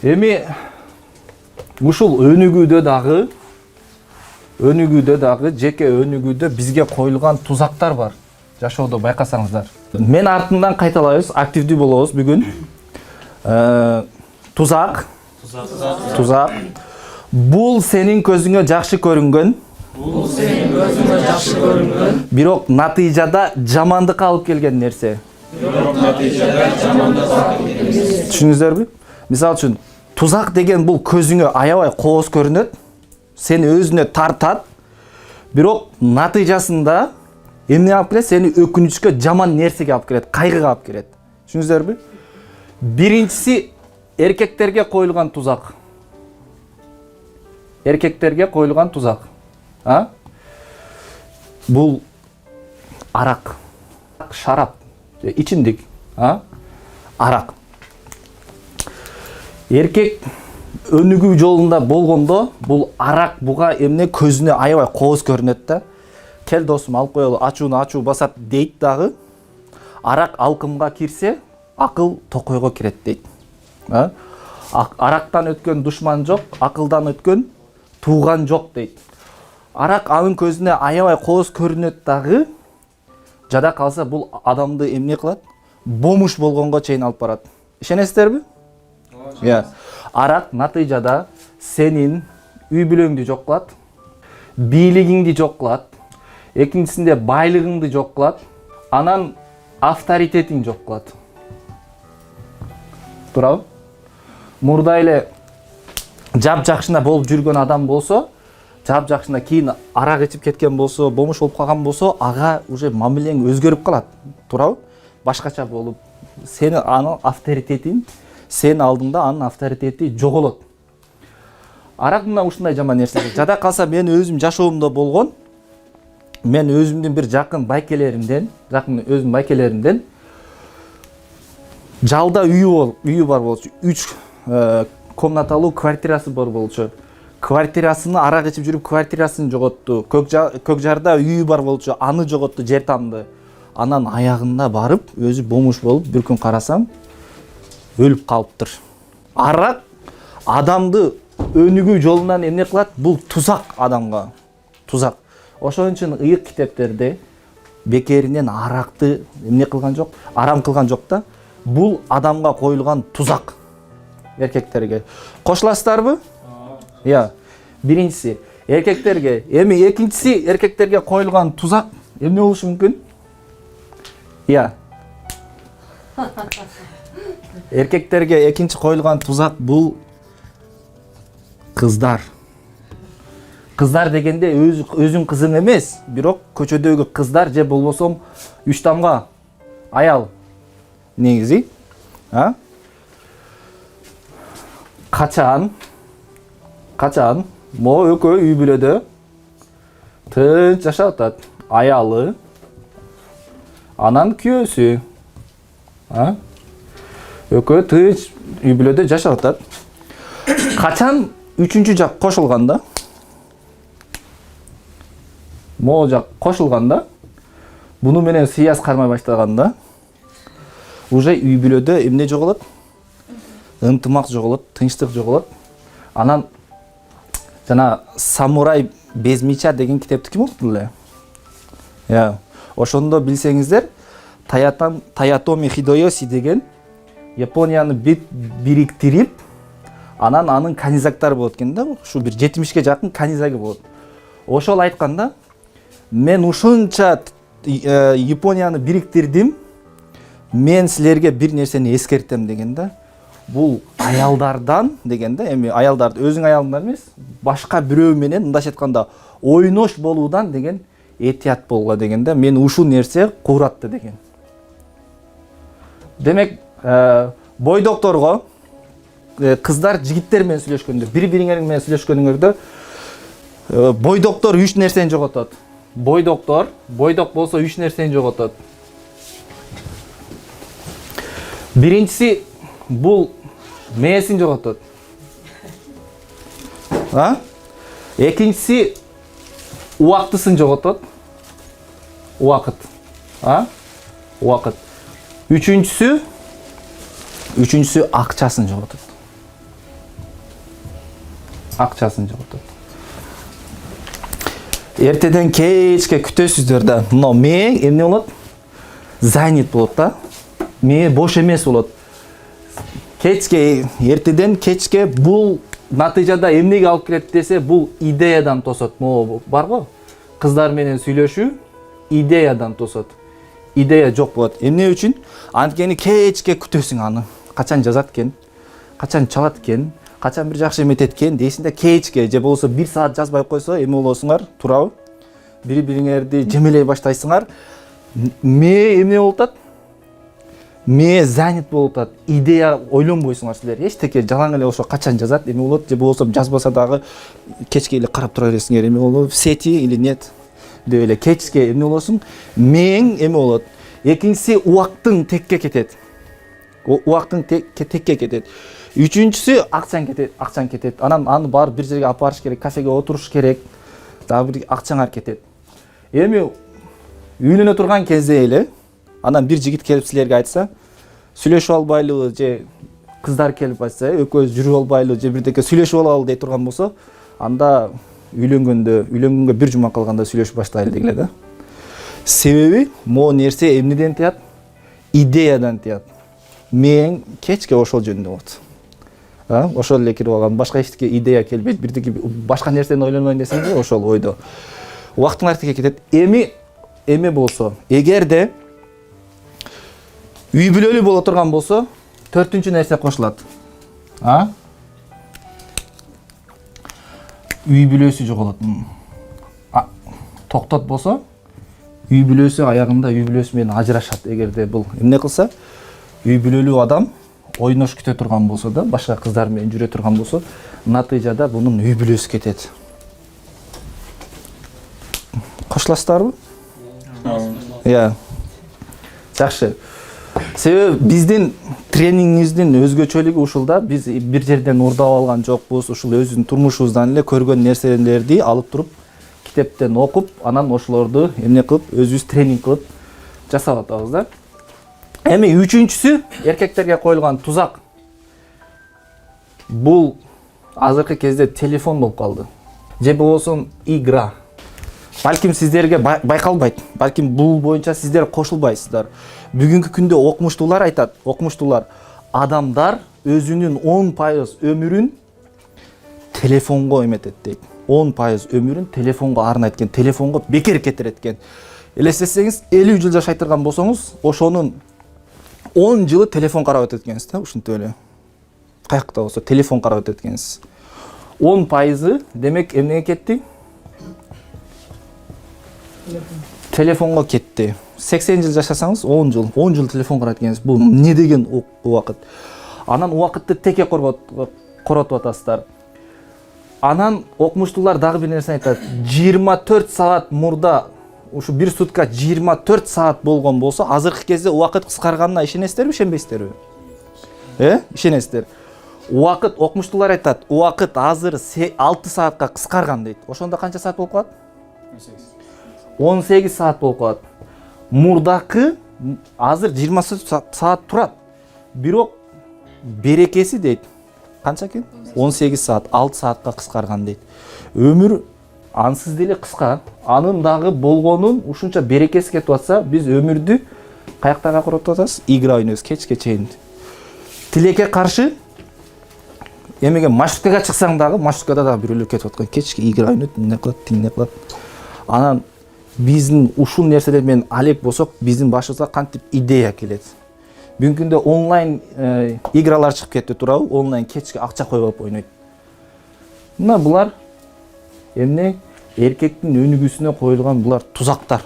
Эми ушул өнүгүүдө дагы жеке өнүгүүдө бизге коюлган тузактар бар. Жашоодо байкасаңыздар. Мен артынан кайталайбыз, активдүү болобуз бүгүн. Тузак. Бул сенин көзүңө жакшы көрүнгөн. Бирок натыйжада жамандыкка алып келген нерсе. Түшүндүңүздөрбү? Мисалы үчүн, тузак деген бул көзүңө аябай кооз көрүнөт, сени өзүнө тартат. Бирок натыйжасында эмне алып келет? Сени өкүнүчкө, жаман нерсеге алып келет, кайгыга алып келет. Түшүндүңүздөрбү? Биринчиси эркектерге коюлган тузак. Эркектерге коюлган тузак. Бул арак, шарап, ичимдик, арак. Эркек өнүгүү жолунда болгондо бул арак буга эмне көзүнө аябай кооз көрүнөт да. Кел досум, алып коелу, ачуу басат дейт дагы. Арак алкымга кирсе, акыл токойго кирет дейт. Арактан өткөн душман жок, акылдан өткөн тууган жок дейт. Арак анын көзүнө аябай кооз көрүнөт дагы. Жада калса бул адамды эмне кылат? Бомуш болгонго чейин алып барат. Ишенесиздерби? Арак натыйжада сенин үй бүлөңдү жок кылат, бийлигиңди жок кылат, экинчисинде байлыгыңды жок кылат, анан авторитетиң жок кылат. Туурабы? Мурда эле жапжакшына болуп жүргөн адам болсо, жапжакшына кийин арак ичип кеткен болсо, бомуш болуп калган болсо, ага уже мамилең өзгөрүп калат. Туурабы? Башкача болуп, сени анын авторитетин, сен алдыңда анын авторитети жоголот. Арак мына ушундай жаман нерсе. Жада калса мен өзүм жашоомдо болгон, мен өзүмдүн бир жакын байкелеримден жалда үйү бар болчу. 3 комнаталуу квартирасы бар болчу. Квартирасыны арак ичип жүрүп квартирасын жоготту. Көкжарда үйү бар болчу, аны жоготту, жер тамды. Анан аягында барып, өзү бомуш болуп, bir күн карасам, өлүп калыптыр. Арак адамды өнүгүү жолунан эмне кылат? Бул тузак адамга. Тузак. Ошон үчүн ыйык китептерде бекеринен аракты эмне кылган жок? Арам кылган жок да. Бул адамга коюлган тузак. Эркектерге. Кошуласыздарбы? Биринчиси эркектерге, эми экинчиси эркектерге коюлган тузак эмне болушу мүмкүн? Эркектерге экинчи коюлган тузак бул кыздар. Кыздар дегенде өзүң кызың эмес, бирок көчөдөгү кыздар же болбосом 3 тамга аял негизи. Качан могу экөө үй бүлөдө тынч жашап атат. Аялы, анан күйөөсү. Экөө тынч үй бүлөдө жашап атат. Качан үчүнчү жак кошулганда, могу жак кошулганда, буну менен сыяз кармай баштаганда, уже үй бүлөдө эмне жоголот? Ынтымак жоголот, тынчтык жоголот. Анан жана Самурай без меча деген китепти ким окуду эле? Ошондо билсеңиздер, Таятоми Хидоёси деген Японияны бириктирип, анан анын канизактары болот экен да, ушу бир 70ке жакын канизаги болот. Ошол айтканда, мен ушунча Японияны бириктирдим, мен силерге бир нерсени эскертем деген да. Бул аялдардан деген да, эми аялдарды өзүң аялыңдар эмес, башка бирөө менен мындайча айтканда ойнош болуудан деген этият болгула деген да. Мен ушул нерсе кууратты деген. Демек, бойдокторго кыздар жигиттер менен сүйлөшкөндө, бири-бириңер менен сүйлөшкөнүңөрдө бойдоктор 3 нерсени жоготот. Бойдок болсо 3 нерсени жоготот. Биринчиси бул мээсин жоготот. Экинчиси убактысын жоготот. Убакыт. Үчүнчүсү акчасын жоготот. акчасын жоготот. Эртеден кечке күтөсүздөр да. Мына мээ эмне болот? Занят болот да. Мээ бош эмес болот. Кечке, эртеден кечке бул натыйжада эмнеге алып келет десе, бул идеядан тосот. Могу бар го? Кыздар менен сүйлөшүү идеядан тосот. Идея жок болот. Эмне үчүн? Анткени кечке күтөсүң аны. Качан жазат экен? Качан чалат экен? Качан бир жакшы эметет экен? Дейсиң да кечке же болсо 1 саат жазбай койсо эме болосуңар, туурабы? Бири-бириңерди жемелей баштайсыңар. Ме эмне болуп атат? Ме занят болуп атат. Идея ойлонбойсуңар силер. Эчтеке жалаң эле ошо качан жазат, эме болот же болсо жазбаса дагы кечке эле карап тура бересиңер, эме болот, в сети или нет деп эле кечке эмне болосуң? Мең эме болот. Экинчиси убактың текке кетет. Убактың текке кетет. Үчүнчүсү акчаң кетет. Анан аны бар бир жерге алып барыш керек, кафеге отуруш керек. Дагы бир акчаңар кетет. Эми үйлөнө турган кезде эле анан бир жигит келип силерге айтса, сүйлөшүп албайлыбы же кыздар келип айтса, экөөбүз жүрүп албайлыбы же бирдеке сүйлөшүп алалы дей турган болсо, анда үйлөнгөнгө бир жума калганда сүйлөшүп баштайлы дегиле да. Себеби могу нерсе эмнеден тыят? Идеядан тыят. Мен кечке ошол жөнүндө болот. Ошол эле кирип алган, башка эчтеке идея келбейт, бирдеке башка нерсени ойлонойн десеңиз, ошол ойдо. Убактыңар тике кетет. Эми болсо, эгерде үй бүлөлүү боло турган болсо, 4-үнчү нерсе кошулат. Үй бүлөсү жоголот. Токтот болсо, үй бүлөсү аягында үй бүлөсү менен ажырашат. Эгерде бул эмне кылса, үй бүлөлүү адам ойнош күтө турган болсо да, башка кыздар менен жүрө турган болсо, натыйжада бунун үй бүлөсү кетет. Кошуласыздарбы? Жакшы. Себеби биздин тренингибиздин өзгөчөлүгү ушул да, биз бир жерден урдап алган жокпуз, ушул өзүбүздүн турмушубуздан эле көргөн нерселерди алып туруп, китептен окуп, анан ошолорду эмне кылып, өзүбүз тренинг кылып жасап атабыз да. Эми үчүнчүсү эркектерге коюлган тузак. Бул азыркы кезде телефон болуп калды. Же болбосо игра. Балким сиздерге байкалбайт. Балким бул боюнча сиздер кошулбайсыздар. Бүгүнкү күндө окумуштуулар айтат, адамдар өзүнүн 10% өмүрүн телефонго эметет дейт. 10% өмүрүн телефонго арнайт экен, телефонго бекер кетирет экен. Элестетсеңиз, 50 жыл жашай турган болсоңуз, ошонун 10 жылы телефон карап өтөт экенсиз да, ушинтип эле. Каякта болсо телефон карап өтөт экенсиз. 10% демек эмнеге кетти? Телефонго кетти. 80 жыл жашасаңыз 10 жыл телефон карайт экенсиз. Бул эмне деген убакыт? Анан убакытты теке коротуп атасыздар. Анан окумуштуулар дагы бир нерсе айтат. 24 саат мурда, ушу бир сутка 24 саат болгон болсо, азыркы кезде убакыт кыскарганына ишенесиздерби, ишенбейсиздерби? Ишенесиздер. Убакыт, окумуштуулар айтат, убакыт азыр 6 саатка кыскарган дейт. Ошондо канча саат болуп калат? 18 саат болуп калат. Мурдакы азыр 20 саат турат. Бирок берекеси дейт. Канча экен? 18 саат, 6 саатка кыскарган дейт. Өмүр ансыз деле кыска. Анын дагы болгонун ушунча берекеси кетип атса, биз өмүрдү каяктага коротуп атабыз? Игра ойнойбуз кечке чейин. Тилекке каршы эмеге маршруткага чыксаң дагы, маршруткада дагы бирөөлөр кетип аткан. Кечке игра ойнойт, эмне кылат, тиңне кылат. Анан биздин ушул нерселер менен алек болсок, биздин башыбызга кантип идея келет. Бүгүнкү күндө онлайн игралар чыгып кетти, туурабы? Онлайн кечке акча коюп алып ойнойт. Мына булар эмне? Эркектин өнүгүүсүнө коюлган булар тузактар.